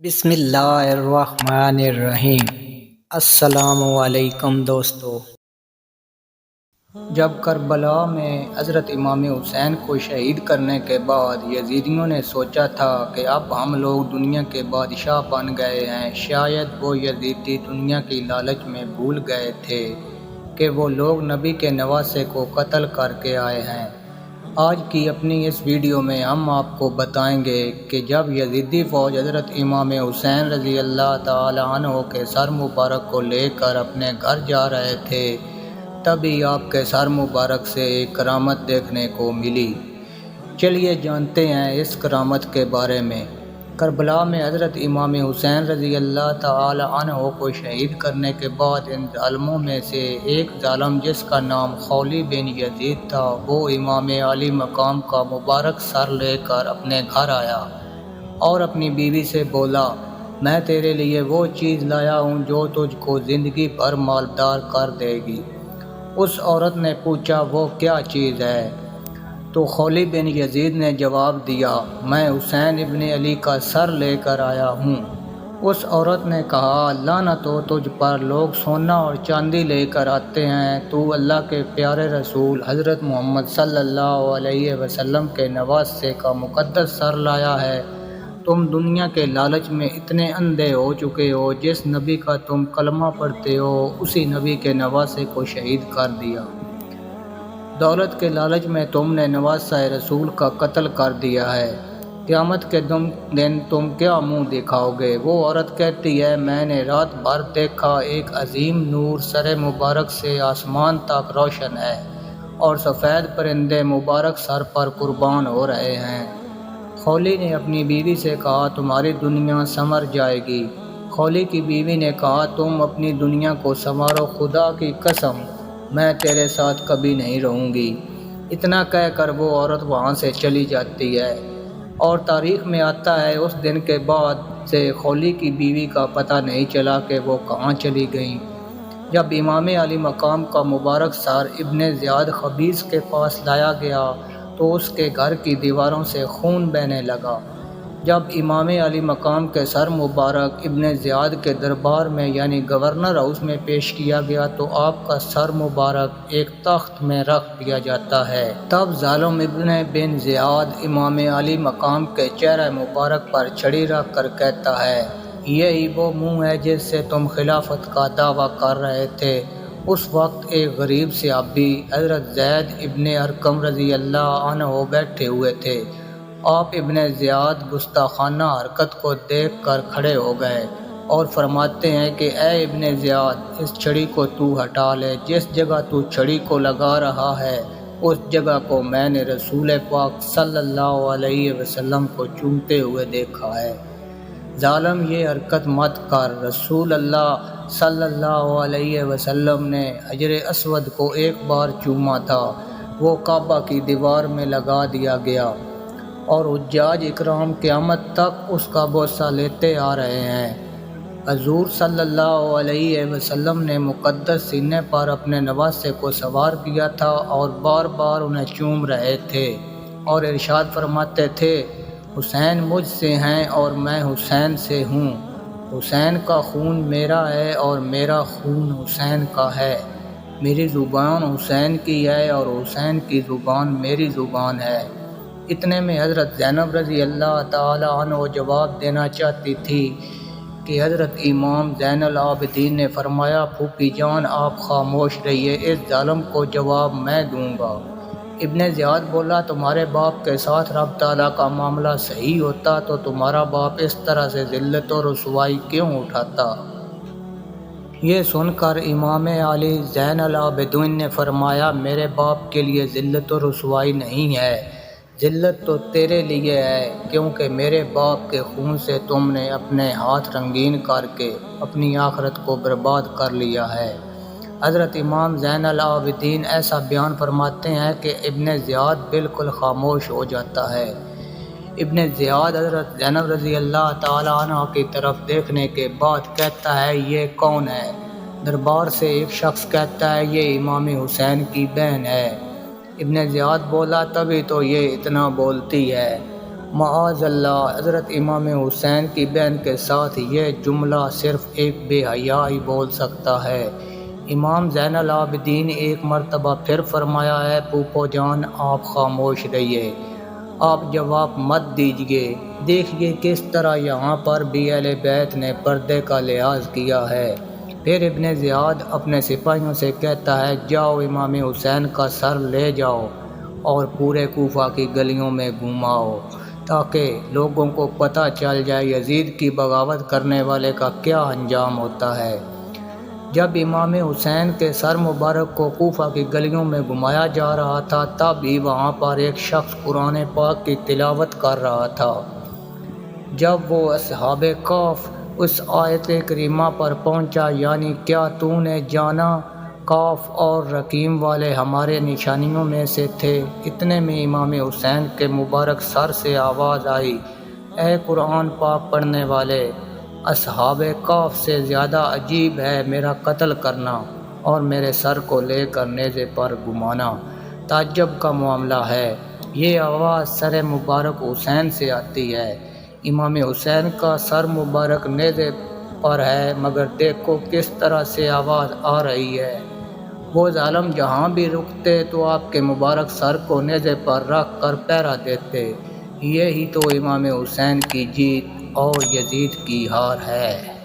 بسم اللہ الرحمن الرحیم۔ السلام علیکم دوستو۔ جب کربلا میں حضرت امام حسین کو شہید کرنے کے بعد یزیدیوں نے سوچا تھا کہ اب ہم لوگ دنیا کے بادشاہ بن گئے ہیں، شاید وہ یزیدی دنیا کی لالچ میں بھول گئے تھے کہ وہ لوگ نبی کے نواسے کو قتل کر کے آئے ہیں۔ آج کی اپنی اس ویڈیو میں ہم آپ کو بتائیں گے کہ جب یزیدی فوج حضرت امام حسین رضی اللہ تعالی عنہ کے سر مبارک کو لے کر اپنے گھر جا رہے تھے، تبھی آپ کے سر مبارک سے ایک کرامت دیکھنے کو ملی۔ چلیے جانتے ہیں اس کرامت کے بارے میں۔ کربلا میں حضرت امام حسین رضی اللہ تعالی عنہ کو شہید کرنے کے بعد ان ظالموں میں سے ایک ظالم جس کا نام خولی بن یزید تھا، وہ امام علی مقام کا مبارک سر لے کر اپنے گھر آیا اور اپنی بیوی سے بولا، میں تیرے لیے وہ چیز لایا ہوں جو تجھ کو زندگی بھر مالدار کر دے گی۔ اس عورت نے پوچھا، وہ کیا چیز ہے؟ تو خولی بن یزید نے جواب دیا، میں حسین ابن علی کا سر لے کر آیا ہوں۔ اس عورت نے کہا، لعنت ہو تجھ پر، لوگ سونا اور چاندی لے کر آتے ہیں، تو اللہ کے پیارے رسول حضرت محمد صلی اللہ علیہ وسلم کے نواسے کا مقدس سر لایا ہے۔ تم دنیا کے لالچ میں اتنے اندھے ہو چکے ہو، جس نبی کا تم کلمہ پڑھتے ہو اسی نبی کے نواسے کو شہید کر دیا۔ دولت کے لالچ میں تم نے نواسہ رسول کا قتل کر دیا ہے۔ قیامت کے دن تم کیا منہ دکھاؤ گے؟ وہ عورت کہتی ہے، میں نے رات بھر دیکھا ایک عظیم نور سر مبارک سے آسمان تک روشن ہے اور سفید پرندے مبارک سر پر قربان ہو رہے ہیں۔ خولی نے اپنی بیوی سے کہا، تمہاری دنیا سنور جائے گی۔ خولی کی بیوی نے کہا، تم اپنی دنیا کو سنوارو، خدا کی قسم میں تیرے ساتھ کبھی نہیں رہوں گی۔ اتنا کہہ کر وہ عورت وہاں سے چلی جاتی ہے، اور تاریخ میں آتا ہے اس دن کے بعد سے خولی کی بیوی کا پتہ نہیں چلا کہ وہ کہاں چلی گئیں۔ جب امام علی مقام کا مبارک سر ابن زیاد خبیث کے پاس لایا گیا تو اس کے گھر کی دیواروں سے خون بہنے لگا۔ جب امام علی مقام کے سر مبارک ابن زیاد کے دربار میں یعنی گورنر ہاؤس میں پیش کیا گیا تو آپ کا سر مبارک ایک تخت میں رکھ دیا جاتا ہے۔ تب ظالم ابن بن زیاد امام علی مقام کے چہرہ مبارک پر چھڑی رکھ کر کہتا ہے، یہی وہ منہ ہے جس سے تم خلافت کا دعویٰ کر رہے تھے۔ اس وقت ایک غریب صحابی حضرت زید ابن ارقم رضی اللہ عنہ بیٹھے ہوئے تھے۔ آپ ابن زیاد گستاخانہ حرکت کو دیکھ کر کھڑے ہو گئے اور فرماتے ہیں کہ اے ابن زیاد، اس چھڑی کو تو ہٹا لے، جس جگہ تو چھڑی کو لگا رہا ہے اس جگہ کو میں نے رسول پاک صلی اللہ علیہ وسلم کو چومتے ہوئے دیکھا ہے۔ ظالم یہ حرکت مت کر۔ رسول اللہ صلی اللہ علیہ وسلم نے حجر اسود کو ایک بار چوما تھا، وہ کعبہ کی دیوار میں لگا دیا گیا اور حجاج اکرام قیامت تک اس کا بوسہ لیتے آ رہے ہیں۔ حضور صلی اللہ علیہ وسلم نے مقدس سینے پر اپنے نواسے کو سوار کیا تھا اور بار بار انہیں چوم رہے تھے اور ارشاد فرماتے تھے، حسین مجھ سے ہیں اور میں حسین سے ہوں، حسین کا خون میرا ہے اور میرا خون حسین کا ہے، میری زبان حسین کی ہے اور حسین کی زبان میری زبان ہے۔ اتنے میں حضرت زینب رضی اللہ تعالی عنہ جواب دینا چاہتی تھی کہ حضرت امام زین العابدین نے فرمایا، پھوپھی جان آپ خاموش رہیے، اس ظالم کو جواب میں دوں گا۔ ابن زیاد بولا، تمہارے باپ کے ساتھ رب تعالیٰ کا معاملہ صحیح ہوتا تو تمہارا باپ اس طرح سے ذلت و رسوائی کیوں اٹھاتا؟ یہ سن کر امام علی زین العابدین نے فرمایا، میرے باپ کے لیے ذلت و رسوائی نہیں ہے، ذلت تو تیرے لیے ہے، کیونکہ میرے باپ کے خون سے تم نے اپنے ہاتھ رنگین کر کے اپنی آخرت کو برباد کر لیا ہے۔ حضرت امام زین العابدین ایسا بیان فرماتے ہیں کہ ابن زیاد بالکل خاموش ہو جاتا ہے۔ ابن زیاد حضرت زینب رضی اللہ تعالی عنہ کی طرف دیکھنے کے بعد کہتا ہے، یہ کون ہے؟ دربار سے ایک شخص کہتا ہے، یہ امام حسین کی بہن ہے۔ ابن زیاد بولا، تبھی تو یہ اتنا بولتی ہے۔ معاذ اللہ، حضرت امام حسین کی بہن کے ساتھ یہ جملہ صرف ایک بے حیا ہی بول سکتا ہے۔ امام زین العابدین نے ایک مرتبہ پھر فرمایا ہے پھوپھو جان آپ خاموش رہیے، آپ جواب مت دیجیے۔ دیکھیے کس طرح یہاں پر بھی اہل بیت نے پردے کا لحاظ کیا ہے۔ پھر ابن زیاد اپنے سپاہیوں سے کہتا ہے جاؤ امام حسین کا سر لے جاؤ اور پورے کوفہ کی گلیوں میں گھماؤ تاکہ لوگوں کو پتہ چل جائے یزید کی بغاوت کرنے والے کا کیا انجام ہوتا ہے۔ جب امام حسین کے سر مبارک کو کوفہ کی گلیوں میں گھمایا جا رہا تھا تب ہی وہاں پر ایک شخص قرآن پاک کی تلاوت کر رہا تھا۔ جب وہ اصحاب کہف اس آیت کریمہ پر پہنچا یعنی کیا تو نے جانا کاف اور رقیم والے ہمارے نشانیوں میں سے تھے، اتنے میں امام حسین کے مبارک سر سے آواز آئی اے قرآن پاک پڑھنے والے، اصحاب کہف سے زیادہ عجیب ہے میرا قتل کرنا اور میرے سر کو لے کر نیزے پر گھمانا، تعجب کا معاملہ ہے۔ یہ آواز سر مبارک حسین سے آتی ہے، امام حسین کا سر مبارک نیزے پر ہے مگر دیکھو کس طرح سے آواز آ رہی ہے۔ وہ ظالم جہاں بھی رکتے تو آپ کے مبارک سر کو نیزے پر رکھ کر پہرا دیتے۔ یہی تو امام حسین کی جیت اور یزید کی ہار ہے۔